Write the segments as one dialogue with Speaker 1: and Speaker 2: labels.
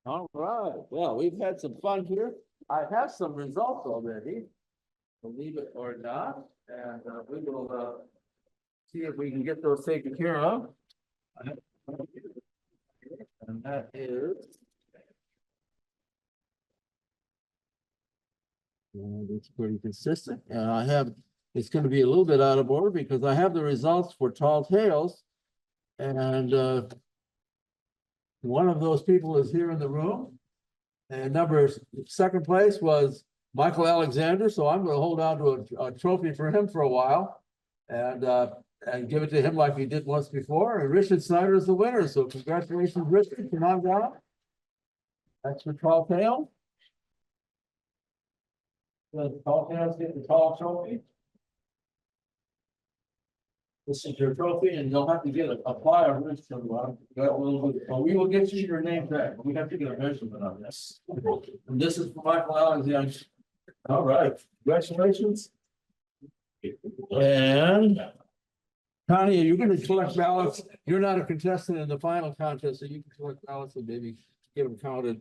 Speaker 1: All right, well, we've had some fun here. I have some results already, believe it or not, and we will see if we can get those taken care of. And that is. And it's pretty consistent, and I have, it's going to be a little bit out of order because I have the results for tall tales. And one of those people is here in the room. And second place was Michael Alexander, so I'm going to hold on to a trophy for him for a while. And give it to him like we did once before. And Richard Snyder is the winner, so congratulations, Richard. Come on down. That's for tall tale. The tall tales get the tall trophy. This is your trophy, and you'll have to get a flyer. We will get you your name back. We have to get a measurement on this. And this is for Michael Alexander. All right, congratulations. And Connie, you're going to collect ballots. You're not a contestant in the final contest, so you can collect ballots and maybe get them counted.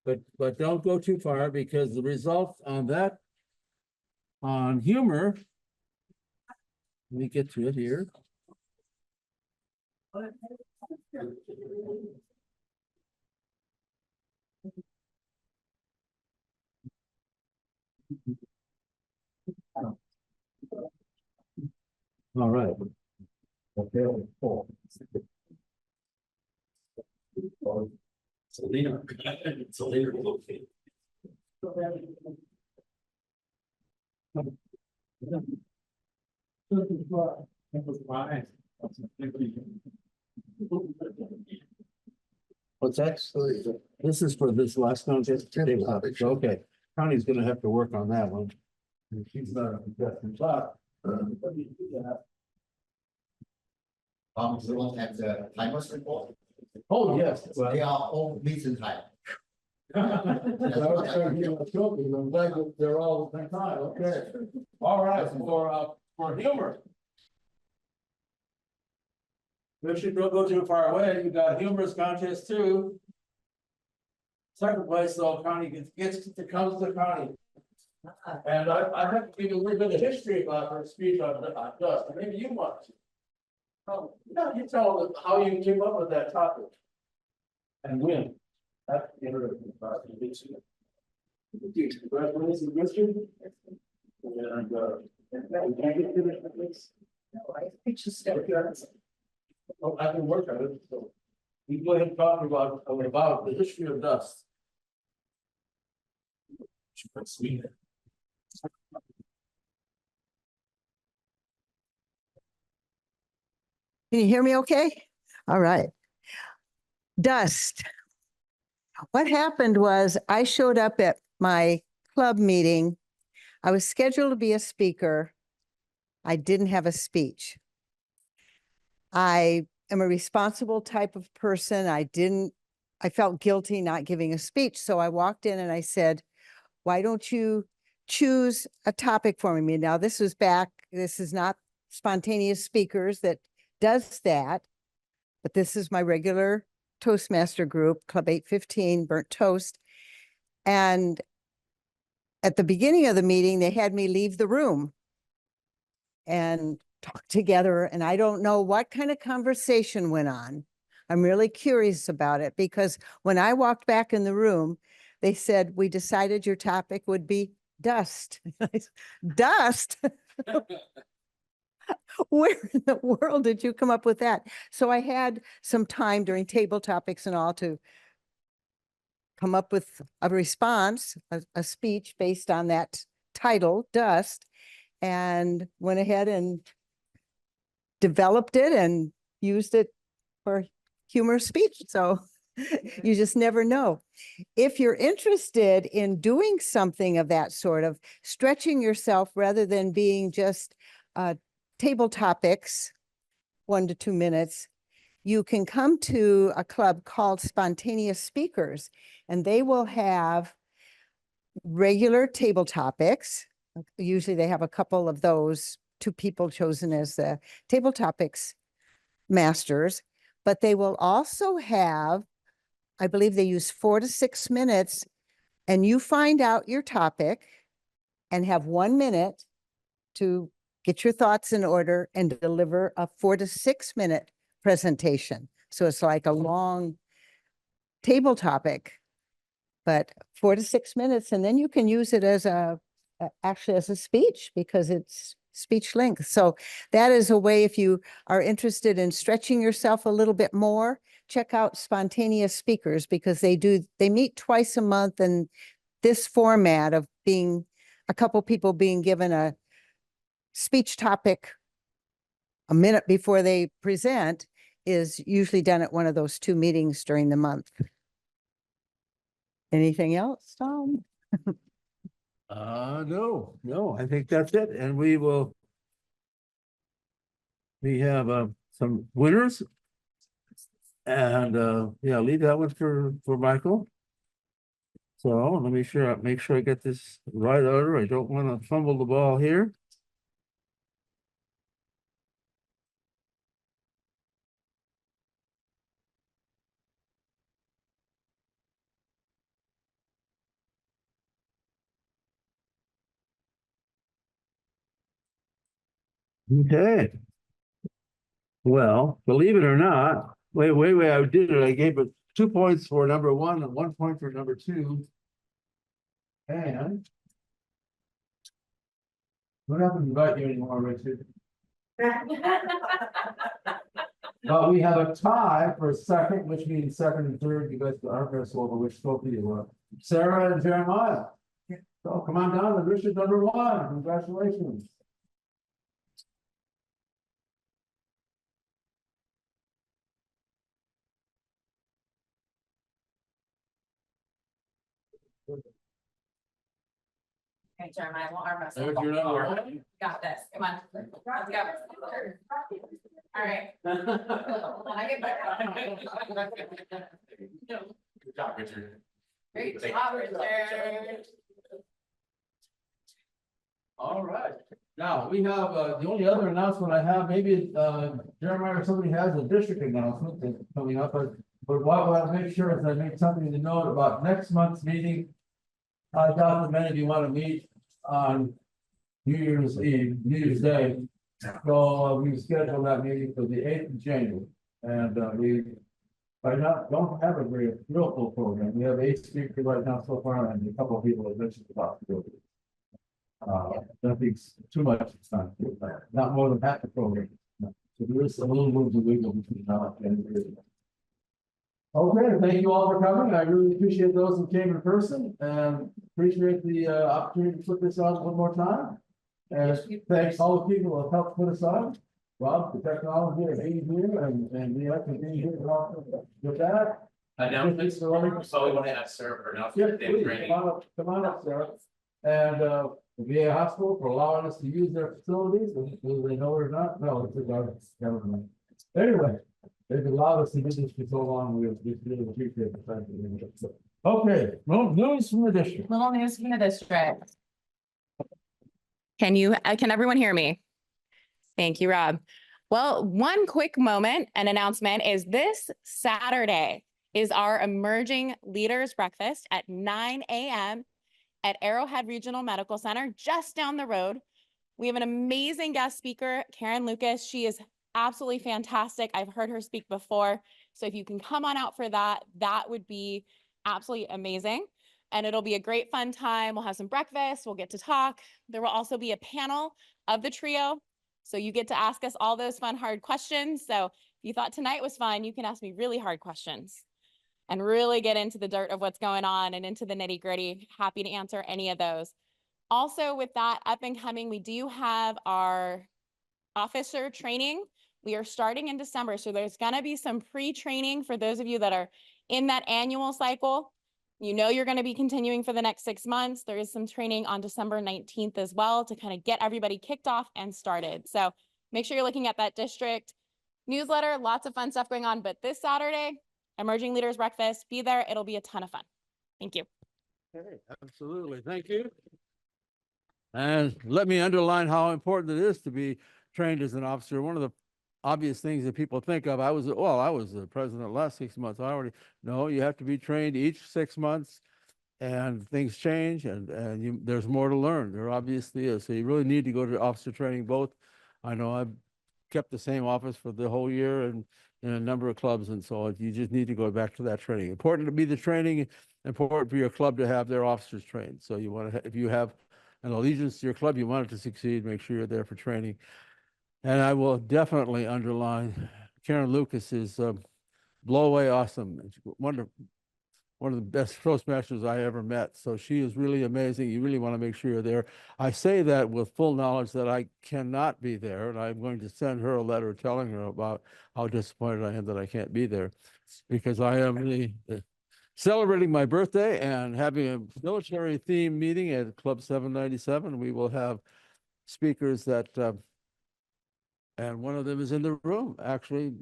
Speaker 1: But don't go too far, because the result on that, on humor, let me get to it here. All right. Okay. It's a leader. It's a leader. What's that? This is for this last contest. Okay, Connie's gonna have to work on that one. She's not a contestant, but.
Speaker 2: The one at the timers report.
Speaker 1: Oh, yes.
Speaker 2: They are all Mason time.
Speaker 1: I'm glad that they're all the same time. Okay. All right, for humor. Richard, don't go too far away. You got humorous contest too. Second place, though, Connie gets to come to Connie. And I have to give you a little bit of history about her speech on dust. Maybe you want to. Oh, yeah, you tell them how you came up with that topic. And when. That's interesting. Congratulations, Richard. And we can't get to this. No, I just oh, I can work on it. So we go ahead and talk about the history of dust. Sweet.
Speaker 3: Can you hear me okay? All right. Dust. What happened was I showed up at my club meeting. I was scheduled to be a speaker. I didn't have a speech. I am a responsible type of person. I felt guilty not giving a speech. So I walked in and I said, why don't you choose a topic for me? Now, this is not Spontaneous Speakers that does that, but this is my regular Toastmaster group, Club 815, Burnt Toast. And at the beginning of the meeting, they had me leave the room and talk together. And I don't know what kind of conversation went on. I'm really curious about it, because when I walked back in the room, they said, we decided your topic would be dust. Dust? Where in the world did you come up with that? So I had some time during table topics and all to come up with a response, a speech based on that title, dust, and went ahead and developed it and used it for humorous speech. So you just never know. If you're interested in doing something of that sort of stretching yourself rather than being just table topics, 1 to 2 minutes, you can come to a club called Spontaneous Speakers, and they will have regular table topics. Usually they have a couple of those, 2 people chosen as the table topics masters, but they will also have I believe they use 4 to 6 minutes, and you find out your topic and have 1 minute to get your thoughts in order and deliver a 4 to 6 minute presentation. So it's like a long table topic, but 4 to 6 minutes, and then you can use it as actually as a speech because it's speech length. So that is a way, if you are interested in stretching yourself a little bit more, check out Spontaneous Speakers, because they meet twice a month, and this format of being a couple people being given a speech topic a minute before they present is usually done at one of those 2 meetings during the month. Anything else, Tom?
Speaker 1: No, I think that's it. And we have some winners. And yeah, leave that one for Michael. So let me make sure I get this right order. I don't want to fumble the ball here. Okay. Well, believe it or not, wait, I did it. I gave it 2 points for number 1 and 1 point for number 2. And we're not going to invite you anymore, Richard. But we have a tie for second, which means second and third. You guys are over which spoke you were. Sarah and Jeremiah. So come on down to Richard number 1. Congratulations.
Speaker 4: Okay, Jeremiah, we'll arm wrestle.
Speaker 1: There's your number 1.
Speaker 4: Got this. Come on. Let's go. All right. When I get back.
Speaker 2: Good job, Richard.
Speaker 4: Great job, Richard.
Speaker 1: All right. Now, we have, the only other announcement I have, maybe, Jeremiah or somebody has a district announcement that's coming up, but what I want to make sure is I make something to note about next month's meeting. I doubt that many of you want to meet on New Year's Eve, New Year's Day. So we scheduled that meeting for the 8th of January. And we don't have a real full program. We have 8 speakers right now so far, and a couple of people have mentioned the possibility. Nothing's too much, it's not more than half the program. So there is a little room to wiggle between now and January. Okay, thank you all for coming. I really appreciate those who came in person and appreciate the opportunity to put this on one more time. And thanks all the people who have helped put us on. Rob, the technology of being here and the other being here with that.
Speaker 5: Announcements, so we want to have Sarah pronounce
Speaker 1: Yeah,
Speaker 5: it.
Speaker 1: please, come on up, Sarah. And the VA hospital for allowing us to use their facilities, whether they know it or not. No, it's a government. Anyway. They've allowed us to do this for so long, we really appreciate the fact that. Okay, well, news from the district.
Speaker 4: Little news from the district. Can everyone hear me? Thank you, Rob. Well, one quick moment and announcement is this Saturday is our Emerging Leaders Breakfast at 9 a.m. at Arrowhead Regional Medical Center, just down the road. We have an amazing guest speaker, Karen Lucas. She is absolutely fantastic. I've heard her speak before. So if you can come on out for that, that would be absolutely amazing. And it'll be a great fun time. We'll have some breakfast. We'll get to talk. There will also be a panel of the trio. So you get to ask us all those fun, hard questions. So if you thought tonight was fun, you can ask me really hard questions and really get into the dirt of what's going on and into the nitty gritty. Happy to answer any of those. Also with that up and coming, we do have our officer training. We are starting in December, so there's going to be some pre-training for those of you that are in that annual cycle. You know you're going to be continuing for the next 6 months. There is some training on December 19th as well to kind of get everybody kicked off and started. So make sure you're looking at that district newsletter. Lots of fun stuff going on. But this Saturday, Emerging Leaders Breakfast, be there. It'll be a ton of fun. Thank you.
Speaker 1: Okay, absolutely. Thank you. And let me underline how important it is to be trained as an officer. One of the
Speaker 6: obvious things that people think of. I was the president last 6 months. No, you have to be trained each 6 months, and things change, and there's more to learn. There obviously is. So you really need to go to officer training both. I know I've kept the same office for the whole year and in a number of clubs, and so you just need to go back to that training. Important to be the training, important for your club to have their officers trained. So you want to, if you have an allegiance to your club, you want it to succeed, make sure you're there for training. And I will definitely underline Karen Lucas's blow away awesome. One of the best Toastmasters I ever met. So she is really amazing. You really want to make sure you're there. I say that with full knowledge that I cannot be there, and I'm going to send her a letter telling her about how disappointed I am that I can't be there, because I am really celebrating my birthday and having a military theme meeting at Club 797. We will have speakers that, and one of them is in the room, actually,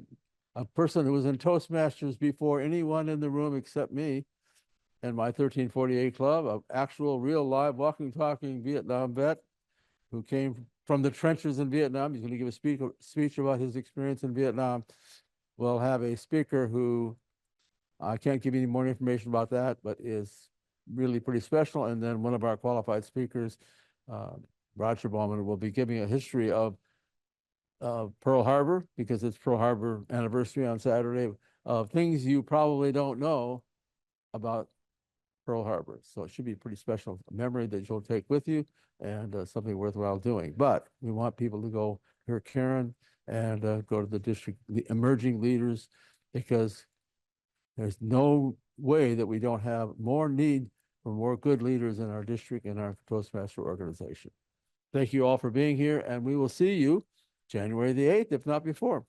Speaker 6: a person who was in Toastmasters before anyone in the room except me and my 1348 club, an actual real live walking, talking Vietnam vet who came from the trenches in Vietnam. He's going to give a speech about his experience in Vietnam. We'll have a speaker who, I can't give you any more information about that, but is really pretty special. And then one of our qualified speakers, Roger Bowman, will be giving a history of Pearl Harbor, because it's Pearl Harbor anniversary on Saturday, of things you probably don't know about Pearl Harbor. So it should be a pretty special memory that you'll take with you, and something worthwhile doing. But we want people to go hear Karen and go to the district, the emerging leaders, because there's no way that we don't have more need for more good leaders in our district and our Toastmaster organization. Thank you all for being here, and we will see you January the 8th, if not before.